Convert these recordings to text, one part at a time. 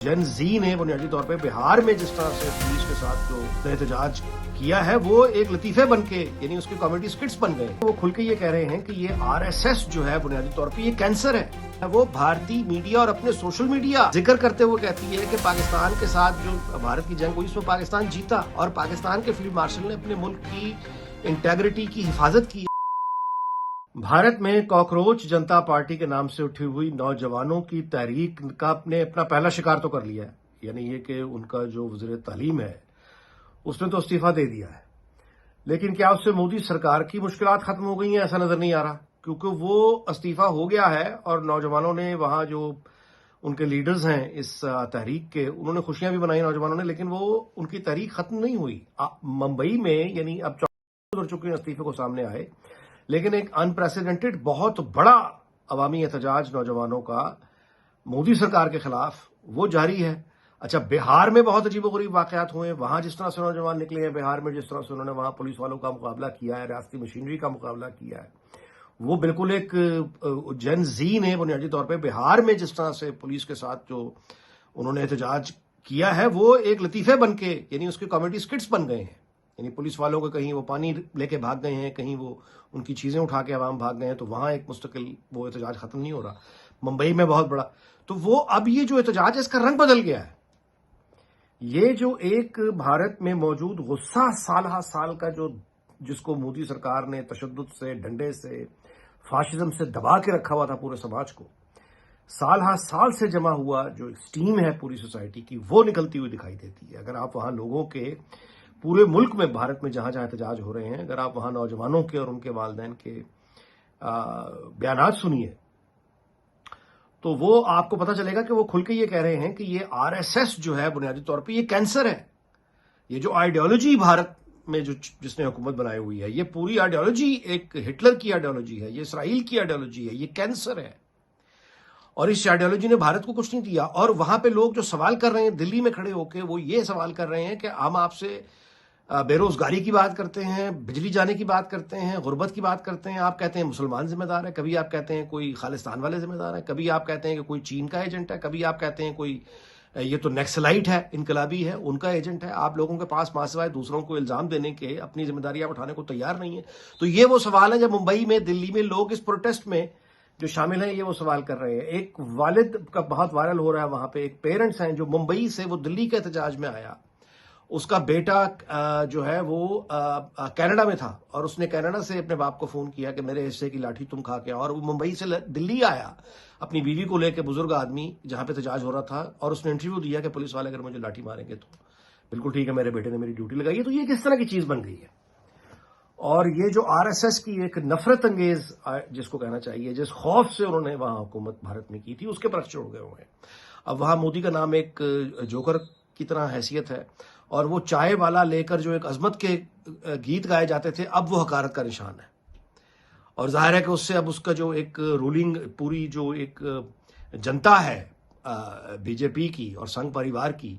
جن زی نے بنیادی طور پہ بہار میں جس طرح سے پولیس کے ساتھ جو احتجاج کیا ہے وہ ایک لطیفے بن کے یعنی اس کے کامیڈی سکٹس بن گئے. وہ کھل کے یہ کہہ رہے ہیں کہ یہ RSS جو ہے بنیادی طور پہ یہ کینسر ہے. وہ بھارتی میڈیا اور اپنے سوشل میڈیا ذکر کرتے ہوئے کہتی ہے کہ پاکستان کے ساتھ جو بھارت کی جنگ ہوئی اس میں پاکستان جیتا اور پاکستان کے فیلڈ مارشل نے اپنے ملک کی انٹیگریٹی کی حفاظت کی. بھارت میں کاکروچ جنتا پارٹی کے نام سے اٹھی ہوئی نوجوانوں کی تحریک کا نے اپنا پہلا شکار تو کر لیا ہے. یعنی یہ کہ ان کا جو وزیر تعلیم ہے اس نے تو استعفیٰ دے دیا ہے. لیکن کیا اس سے مودی سرکار کی مشکلات ختم ہو گئی ہیں؟ ایسا نظر نہیں آ رہا، کیونکہ وہ استعفیٰ ہو گیا ہے اور نوجوانوں نے وہاں جو ان کے لیڈرز ہیں اس تحریک کے انہوں نے خوشیاں بھی منائی نوجوانوں نے، لیکن وہ ان کی تحریک ختم نہیں ہوئی. ممبئی میں یعنی اب گزر چکے ہیں استعفے کو سامنے آئے، لیکن ایک انپریسیڈنٹڈ بہت بڑا عوامی احتجاج نوجوانوں کا مودی سرکار کے خلاف وہ جاری ہے. اچھا، بہار میں بہت عجیب و غریب واقعات ہوئے ہیں. وہاں جس طرح سے نوجوان نکلے ہیں بہار میں، جس طرح سے انہوں نے وہاں پولیس والوں کا مقابلہ کیا ہے، ریاستی مشینری کا مقابلہ کیا ہے، وہ بالکل ایک جن زی نے بنیادی طور پہ بہار میں جس طرح سے پولیس کے ساتھ جو انہوں نے احتجاج کیا ہے وہ ایک لطیفے بن کے یعنی اس کے کامیڈی سکٹس بن گئے ہیں. یعنی پولیس والوں کو کہیں وہ پانی لے کے بھاگ گئے ہیں، کہیں وہ ان کی چیزیں اٹھا کے عوام بھاگ گئے ہیں، تو وہاں ایک مستقل وہ احتجاج ختم نہیں ہو رہا. ممبئی میں بہت بڑا، تو وہ اب یہ جو احتجاج ہے اس کا رنگ بدل گیا ہے. یہ جو ایک بھارت میں موجود غصہ سال ہا سال کا جو جس کو مودی سرکار نے تشدد سے، ڈنڈے سے، فاشزم سے دبا کے رکھا ہوا تھا پورے سماج کو، سال ہا سال سے جمع ہوا جو اسٹیم ہے پوری سوسائٹی کی وہ نکلتی ہوئی دکھائی دیتی ہے. اگر آپ وہاں لوگوں کے پورے ملک میں بھارت میں جہاں جہاں احتجاج ہو رہے ہیں، اگر آپ وہاں نوجوانوں کے اور ان کے والدین کے بیانات سنیے تو وہ آپ کو پتہ چلے گا کہ وہ کھل کے یہ کہہ رہے ہیں کہ یہ RSS جو ہے بنیادی طور پہ یہ کینسر ہے. یہ جو آئیڈیالوجی بھارت میں جس نے حکومت بنائی ہوئی ہے، یہ پوری آئیڈیالوجی ایک ہٹلر کی آئیڈیالوجی ہے، یہ اسرائیل کی آئیڈیالوجی ہے، یہ کینسر ہے. اور اس آئیڈیالوجی نے بھارت کو کچھ نہیں دیا. اور وہاں پہ لوگ جو سوال کر رہے ہیں دلی میں کھڑے ہو کے، وہ یہ سوال کر رہے ہیں کہ ہم آپ سے بے روزگاری کی بات کرتے ہیں، بجلی جانے کی بات کرتے ہیں، غربت کی بات کرتے ہیں، آپ کہتے ہیں مسلمان ذمہ دار ہے، کبھی آپ کہتے ہیں کوئی خالستان والے ذمہ دار ہیں، کبھی آپ کہتے ہیں کہ کوئی چین کا ایجنٹ ہے، کبھی آپ کہتے ہیں کوئی یہ تو نیکسلائٹ ہے، انقلابی ہے، ان کا ایجنٹ ہے. آپ لوگوں کے پاس سوائے دوسروں کو الزام دینے کے اپنی ذمہ داری آپ اٹھانے کو تیار نہیں ہیں. تو یہ وہ سوال ہے جب ممبئی میں، دلی میں لوگ اس پروٹیسٹ میں جو شامل ہیں یہ وہ سوال کر رہے ہیں. ایک والد کا بہت وائرل ہو رہا ہے وہاں پہ، ایک پیرنٹس ہیں جو ممبئی سے وہ دلی کے احتجاج میں آیا، اس کا بیٹا جو ہے وہ کینیڈا میں تھا اور اس نے کینیڈا سے اپنے باپ کو فون کیا کہ میرے حصے کی لاٹھی تم کھا کے، اور وہ ممبئی سے دلی آیا اپنی بیوی کو لے کے، بزرگ آدمی جہاں پہ احتجاج ہو رہا تھا، اور اس نے انٹرویو دیا کہ پولیس والے اگر مجھے لاٹھی ماریں گے تو بالکل ٹھیک ہے، میرے بیٹے نے میری ڈیوٹی لگائی ہے. تو یہ کس طرح کی چیز بن گئی ہے؟ اور یہ جو RSS کی ایک نفرت انگیز جس کو کہنا چاہیے، جس خوف سے انہوں نے وہاں حکومت بھارت میں کی تھی، اس کے برعکس چھوڑ گئے ہوئے ہیں. اب وہاں مودی کا نام ایک جوکر کی طرح حیثیت ہے، اور وہ چائے والا لے کر جو ایک عظمت کے گیت گائے جاتے تھے اب وہ حقارت کا نشان ہے. اور ظاہر ہے کہ اس سے اب اس کا جو ایک رولنگ پوری جو ایک جنتا ہے BJP کی اور سنگھ پریوار کی،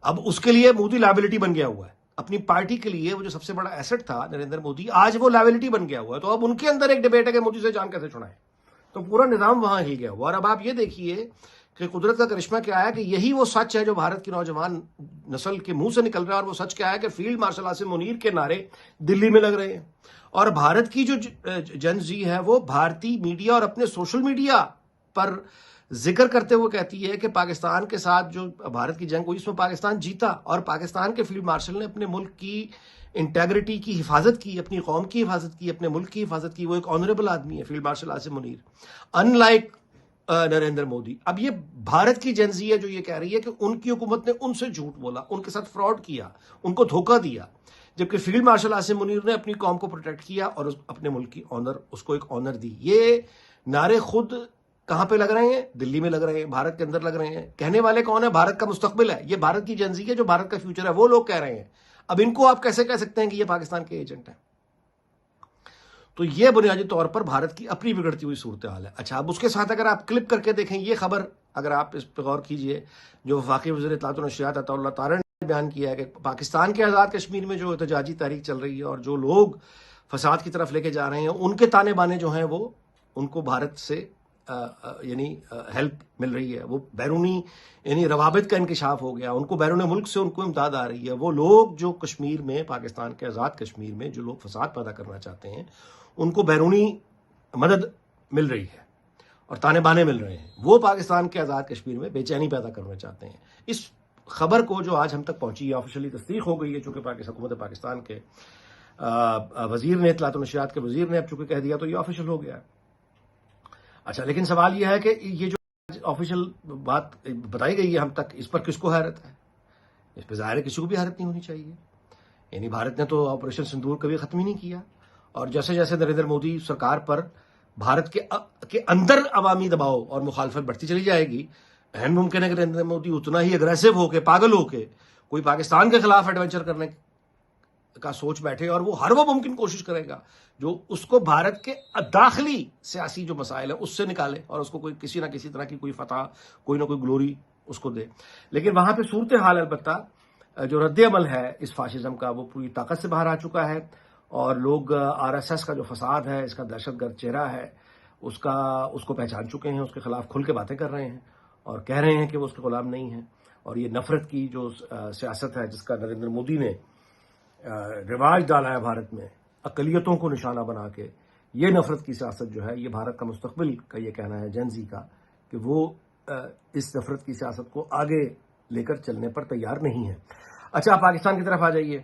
اب اس کے لیے مودی لائبلٹی بن گیا ہوا ہے. اپنی پارٹی کے لیے وہ جو سب سے بڑا ایسٹ تھا نریندر مودی، آج وہ لائبلٹی بن گیا ہوا ہے. تو اب ان کے اندر ایک ڈیبیٹ ہے کہ مودی سے جان کیسے چھڑائیں. تو پورا نظام وہاں ہل گیا ہوا. اور اب آپ یہ دیکھیے کہ قدرت کا کرشمہ کیا ہے کہ یہی وہ سچ ہے جو بھارت کی نوجوان نسل کے منہ سے نکل رہا ہے. اور وہ سچ کیا ہے کہ فیلڈ مارشل عاصم منیر کے نعرے دلی میں لگ رہے ہیں. اور بھارت کی جو جن زی ہے وہ بھارتی میڈیا اور اپنے سوشل میڈیا پر ذکر کرتے ہوئے کہتی ہے کہ پاکستان کے ساتھ جو بھارت کی جنگ ہوئی اس میں پاکستان جیتا اور پاکستان کے فیلڈ مارشل نے اپنے ملک کی انٹیگریٹی کی حفاظت کی، اپنی قوم کی حفاظت کی، اپنے ملک کی حفاظت کی. وہ ایک آنریبل آدمی ہے field marshal Asim Munir, in like Narendra Modi. اب یہ بھارت کی جن زی ہے جو یہ کہہ رہی ہے کہ ان کی حکومت نے ان سے جھوٹ بولا، ان کے ساتھ فراڈ کیا، ان کو دھوکہ دیا، جبکہ فیلڈ مارشل عاصم منیر نے اپنی قوم کو پروٹیکٹ کیا اور اپنے ملک کی آنر، اس کو ایک آنر دی. یہ نعرے خود کہاں پہ لگ رہے ہیں؟ دلی میں لگ رہے ہیں، بھارت کے اندر لگ رہے ہیں. کہنے والے کون ہیں؟ بھارت کا مستقبل ہے، یہ بھارت کی جن زی ہے جو بھارت کا فیوچر ہے، وہ لوگ کہہ رہے ہیں. اب ان کو آپ کیسے کہہ سکتے ہیں کہ یہ پاکستان کے ایجنٹ ہیں؟ تو یہ بنیادی طور پر بھارت کی اپنی بگڑتی ہوئی صورتحال ہے. اچھا، اب اس کے ساتھ اگر آپ کلپ کر کے دیکھیں یہ خبر، اگر آپ اس پہ غور کیجئے، جو وفاقی وزیر اطلاعات و نشریات عطا اللہ طارق نے بیان کیا ہے کہ پاکستان کے آزاد کشمیر میں جو احتجاجی تحریک چل رہی ہے اور جو لوگ فساد کی طرف لے کے جا رہے ہیں، ان کے تانے بانے جو ہیں وہ ان کو بھارت سے یعنی ہیلپ مل رہی ہے، وہ بیرونی یعنی روابط کا انکشاف ہو گیا، ان کو بیرون ملک سے ان کو امداد آ رہی ہے. وہ لوگ جو کشمیر میں، پاکستان کے آزاد کشمیر میں جو لوگ فساد پیدا کرنا چاہتے ہیں، ان کو بیرونی مدد مل رہی ہے اور تانے بانے مل رہے ہیں. وہ پاکستان کے آزاد کشمیر میں بے چینی پیدا کرنا چاہتے ہیں. اس خبر کو جو آج ہم تک پہنچی ہے، آفیشلی تصدیق ہو گئی ہے، چونکہ حکومت پاکستان کے وزیر نے، اطلاعات و نشریات کے وزیر نے اب چونکہ کہہ دیا تو یہ آفیشل ہو گیا. اچھا، لیکن سوال یہ ہے کہ یہ جو آفیشل بات بتائی گئی ہے ہم تک، اس پر کس کو حیرت ہے؟ اس پہ ظاہر ہے کسی کو بھی حیرت نہیں ہونی چاہیے. یعنی بھارت نے تو آپریشن سندور کبھی ختم ہی نہیں کیا، اور جیسے جیسے نریندر مودی سرکار پر بھارت کے اندر عوامی دباؤ اور مخالفت بڑھتی چلی جائے گی، اہم ممکن ہے کہ نریندر مودی اتنا ہی اگریسو ہو کے، پاگل ہو کے کوئی پاکستان کے خلاف ایڈونچر کرنے کا سوچ بیٹھے، اور وہ ہر وہ ممکن کوشش کرے گا جو اس کو بھارت کے داخلی سیاسی جو مسائل ہیں اس سے نکالے، اور اس کو کوئی کسی نہ کسی طرح کی کوئی فتح، کوئی نہ کوئی گلوری اس کو دے. لیکن وہاں پہ صورتحال البتہ جو رد عمل ہے اس فاشزم کا، وہ پوری طاقت سے باہر آ چکا ہے، اور لوگ آر ایس ایس کا جو فساد ہے، اس کا دہشت گرد چہرہ ہے، اس کو پہچان چکے ہیں، اس کے خلاف کھل کے باتیں کر رہے ہیں اور کہہ رہے ہیں کہ وہ اس کے غلام نہیں ہیں. اور یہ نفرت کی جو سیاست ہے جس کا نریندر مودی نے رواج ڈالا ہے بھارت میں، اقلیتوں کو نشانہ بنا کے، یہ نفرت کی سیاست جو ہے، یہ بھارت کا مستقبل کا یہ کہنا ہے جن زی کا کہ وہ اس نفرت کی سیاست کو آگے لے کر چلنے پر تیار نہیں ہے. اچھا، آپ پاکستان کی طرف آ جائیے.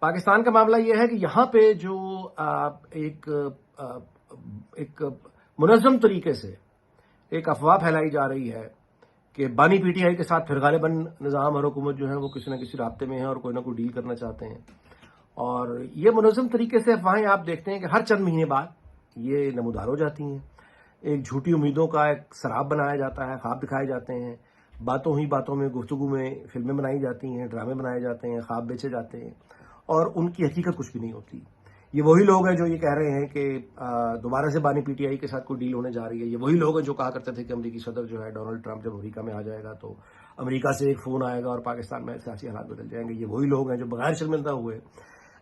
پاکستان کا معاملہ یہ ہے کہ یہاں پہ جو ایک منظم طریقے سے ایک افواہ پھیلائی جا رہی ہے کہ بانی پی ٹی آئی کے ساتھ پھر غالباً نظام اور حکومت جو ہے وہ کسی نہ کسی رابطے میں ہے اور کوئی نہ کوئی ڈیل کرنا چاہتے ہیں. اور یہ منظم طریقے سے افواہیں آپ دیکھتے ہیں کہ ہر چند مہینے بعد یہ نمودار ہو جاتی ہیں. ایک جھوٹی امیدوں کا ایک سراب بنایا جاتا ہے، خواب دکھائے جاتے ہیں، باتوں ہی باتوں میں، گفتگو میں فلمیں بنائی جاتی ہیں، ڈرامے بنائے جاتے ہیں، خواب بیچے جاتے ہیں، اور ان کی حقیقت کچھ بھی نہیں ہوتی. یہ وہی لوگ ہیں جو یہ کہہ رہے ہیں کہ دوبارہ سے بانی پی ٹی آئی کے ساتھ کوئی ڈیل ہونے جا رہی ہے. یہ وہی لوگ ہیں جو کہا کرتے تھے کہ امریکی صدر جو ہے ڈونلڈ ٹرمپ جب امریکہ میں آ جائے گا تو امریکہ سے ایک فون آئے گا اور پاکستان میں سیاسی حالات بدل جائیں گے. یہ وہی لوگ ہیں جو بغیر شرمندہ ہوئے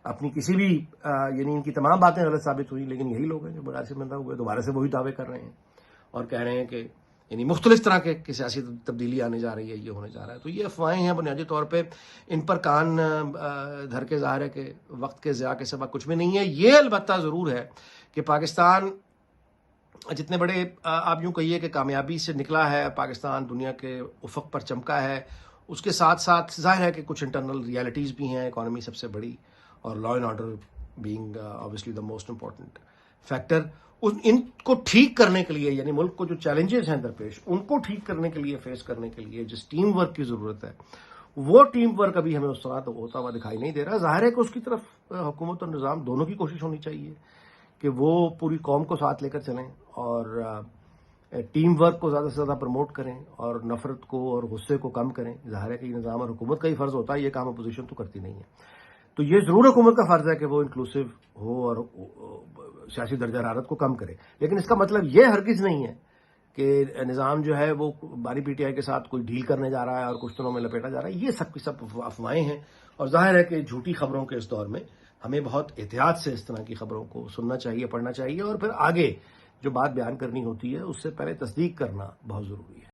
اپنی کسی بھی یعنی ان کی تمام باتیں غلط ثابت ہوئی، لیکن یہی لوگ ہیں جو بغیر شرمندہ ہوئے دوبارہ سے وہی دعوے کر رہے ہیں اور کہہ رہے ہیں کہ یعنی مختلف طرح کے سیاسی تبدیلی آنے جا رہی ہے، یہ ہونے جا رہا ہے. تو یہ افواہیں ہیں بنیادی طور پہ، ان پر کان دھر کے ظاہر ہے کہ وقت کے ضیاع کے سوا کچھ بھی نہیں ہے. یہ البتہ ضرور ہے کہ پاکستان جتنے بڑے آپ یوں کہیے کہ کامیابی سے نکلا ہے، پاکستان دنیا کے افق پر چمکا ہے، اس کے ساتھ ساتھ ظاہر ہے کہ کچھ انٹرنل ریالٹیز بھی ہیں. اکانومی سب سے بڑی، اور law and order being obviously the most important factor. ان کو ٹھیک کرنے کے لیے، یعنی ملک کو جو چیلنجز ہیں درپیش، ان کو ٹھیک کرنے کے لیے، فیس کرنے کے لیے جس ٹیم ورک کی ضرورت ہے، وہ ٹیم ورک ابھی ہمیں اس طرح ہوتا ہوا دکھائی نہیں دے رہا. ظاہر ہے کہ اس کی طرف حکومت اور نظام دونوں کی کوشش ہونی چاہیے کہ وہ پوری قوم کو ساتھ لے کر چلیں اور ٹیم ورک کو زیادہ سے زیادہ پروموٹ کریں اور نفرت کو اور غصے کو کم کریں. ظاہر ہے کہ یہ نظام اور حکومت کا ہی فرض ہوتا ہے، یہ کام اپوزیشن تو کرتی نہیں ہے. تو یہ ضرور حکومت کا فرض ہے کہ وہ انکلوسیو ہو اور سیاسی درجہ حرارت کو کم کرے. لیکن اس کا مطلب یہ ہرگز نہیں ہے کہ نظام جو ہے وہ بانی پی ٹی آئی کے ساتھ کوئی ڈیل کرنے جا رہا ہے اور کچھ دنوں میں لپیٹا جا رہا ہے. یہ سب کی سب افواہیں ہیں، اور ظاہر ہے کہ جھوٹی خبروں کے اس دور میں ہمیں بہت احتیاط سے اس طرح کی خبروں کو سننا چاہیے، پڑھنا چاہیے، اور پھر آگے جو بات بیان کرنی ہوتی ہے اس سے پہلے تصدیق کرنا بہت ضروری ہے.